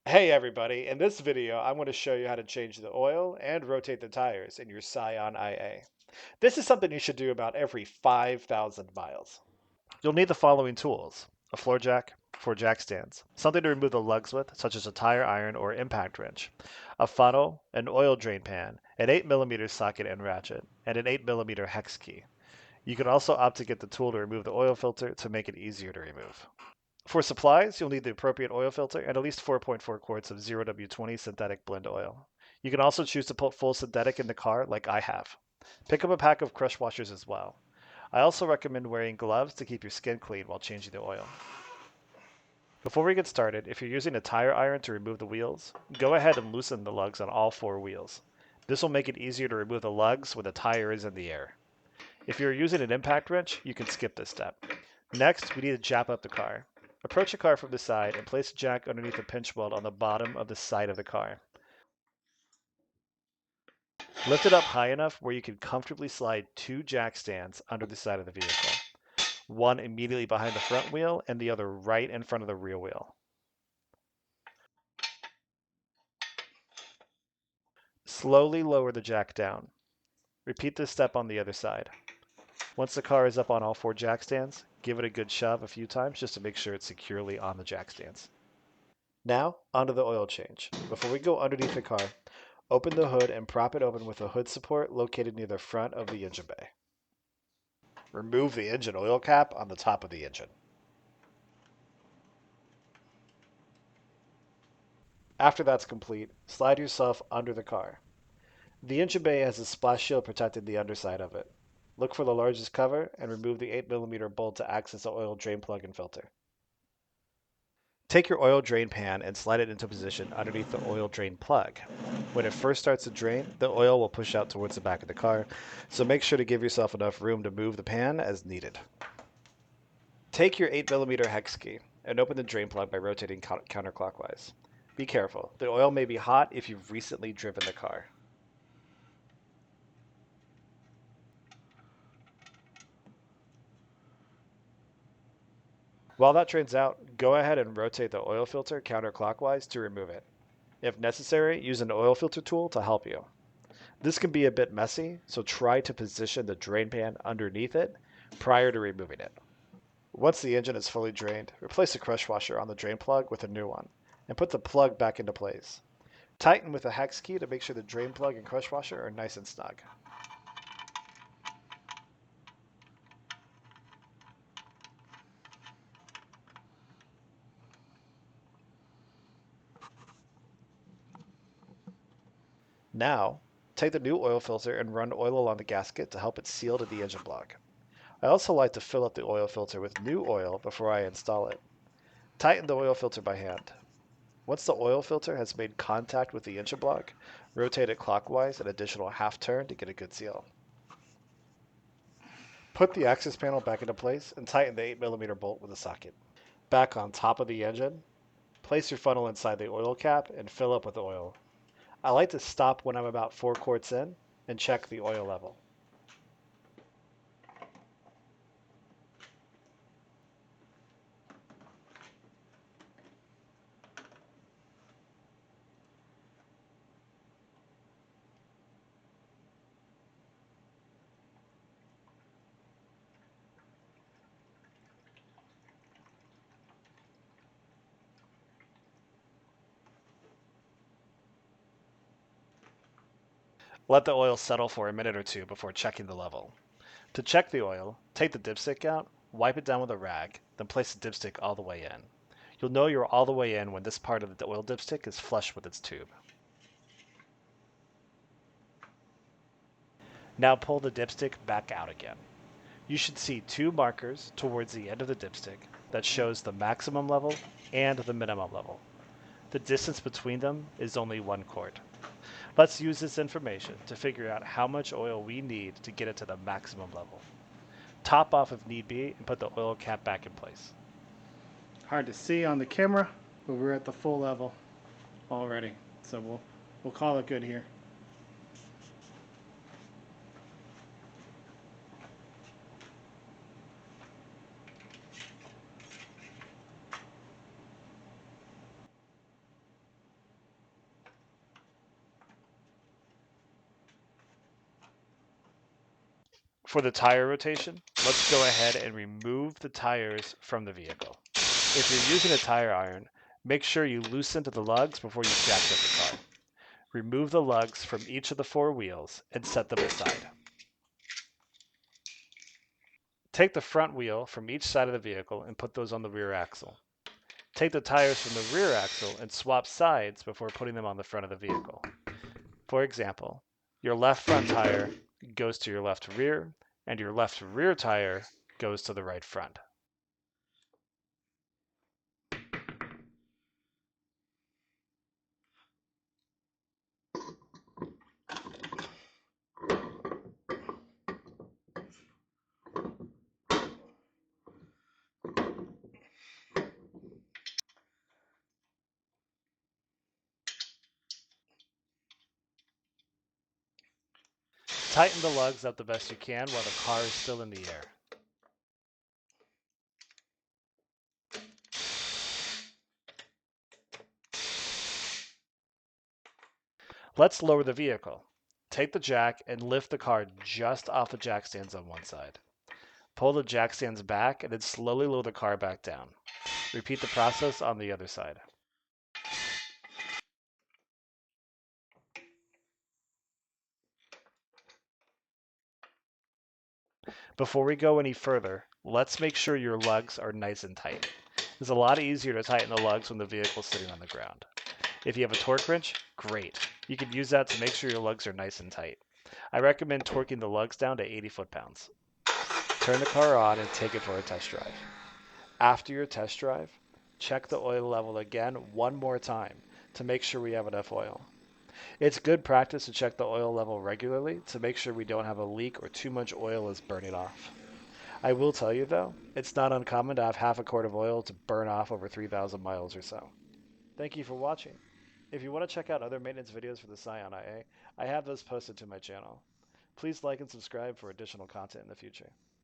Hey everybody, in this video I'm going to show you how to change the oil and rotate the tires in your Scion IA. This is something you should do about every 5,000 miles. You'll need the following tools: a floor jack, 4 jack stands, something to remove the lugs with such as a tire iron or impact wrench, a funnel, an oil drain pan, an 8mm socket and ratchet, and an 8mm hex key. You can also opt to get the tool to remove the oil filter to make it easier to remove. For supplies, you'll need the appropriate oil filter and at least 4.4 quarts of 0W20 synthetic blend oil. You can also choose to put full synthetic in the car like I have. Pick up a pack of crush washers as well. I also recommend wearing gloves to keep your skin clean while changing the oil. Before we get started, if you're using a tire iron to remove the wheels, go ahead and loosen the lugs on all 4 wheels. This will make it easier to remove the lugs when the tire is in the air. If you're using an impact wrench, you can skip this step. Next, we need to jack up the car. Approach the car from the side and place the jack underneath the pinch weld on the bottom of the side of the car. Lift it up high enough where you can comfortably slide 2 jack stands under the side of the vehicle. One immediately behind the front wheel and the other right in front of the rear wheel. Slowly lower the jack down. Repeat this step on the other side. Once the car is up on all 4 jack stands, give it a good shove a few times just to make sure it's securely on the jack stands. Now, onto the oil change. Before we go underneath the car, open the hood and prop it open with a hood support located near the front of the engine bay. Remove the engine oil cap on the top of the engine. After that's complete, slide yourself under the car. The engine bay has a splash shield protecting the underside of it. Look for the largest cover and remove the 8mm bolt to access the oil drain plug and filter. Take your oil drain pan and slide it into position underneath the oil drain plug. When it first starts to drain, the oil will push out towards the back of the car, so make sure to give yourself enough room to move the pan as needed. Take your 8mm hex key and open the drain plug by rotating counterclockwise. Be careful, the oil may be hot if you've recently driven the car. While that drains out, go ahead and rotate the oil filter counterclockwise to remove it. If necessary, use an oil filter tool to help you. This can be a bit messy, so try to position the drain pan underneath it prior to removing it. Once the engine is fully drained, replace the crush washer on the drain plug with a new one, and put the plug back into place. Tighten with a hex key to make sure the drain plug and crush washer are nice and snug. Now, take the new oil filter and run oil along the gasket to help it seal to the engine block. I also like to fill up the oil filter with new oil before I install it. Tighten the oil filter by hand. Once the oil filter has made contact with the engine block, rotate it clockwise an additional half turn to get a good seal. Put the access panel back into place and tighten the 8mm bolt with a socket. Back on top of the engine, place your funnel inside the oil cap and fill up with oil. I like to stop when I'm about 4 quarts in and check the oil level. Let the oil settle for a minute or two before checking the level. To check the oil, take the dipstick out, wipe it down with a rag, then place the dipstick all the way in. You'll know you're all the way in when this part of the oil dipstick is flush with its tube. Now pull the dipstick back out again. You should see 2 markers towards the end of the dipstick that shows the maximum level and the minimum level. The distance between them is only 1 quart. Let's use this information to figure out how much oil we need to get it to the maximum level. Top off if need be and put the oil cap back in place. Hard to see on the camera, but we're at the full level already. So we'll call it good here. For the tire rotation, let's go ahead and remove the tires from the vehicle. If you're using a tire iron, make sure you loosen to the lugs before you jack up the car. Remove the lugs from each of the 4 wheels and set them aside. Take the front wheel from each side of the vehicle and put those on the rear axle. Take the tires from the rear axle and swap sides before putting them on the front of the vehicle. For example, your left front tire goes to your left rear, and your left rear tire goes to the right front. Tighten the lugs up the best you can while the car is still in the air. Let's lower the vehicle. Take the jack and lift the car just off the jack stands on one side. Pull the jack stands back and then slowly lower the car back down. Repeat the process on the other side. Before we go any further, let's make sure your lugs are nice and tight. It's a lot easier to tighten the lugs when the vehicle's sitting on the ground. If you have a torque wrench, great. You can use that to make sure your lugs are nice and tight. I recommend torquing the lugs down to 80 foot-pounds. Turn the car on and take it for a test drive. After your test drive, check the oil level again one more time to make sure we have enough oil. It's good practice to check the oil level regularly to make sure we don't have a leak or too much oil is burning off. I will tell you though, it's not uncommon to have half a quart of oil to burn off over 3,000 miles or so. Thank you for watching. If you want to check out other maintenance videos for the Scion IA, I have those posted to my channel. Please like and subscribe for additional content in the future.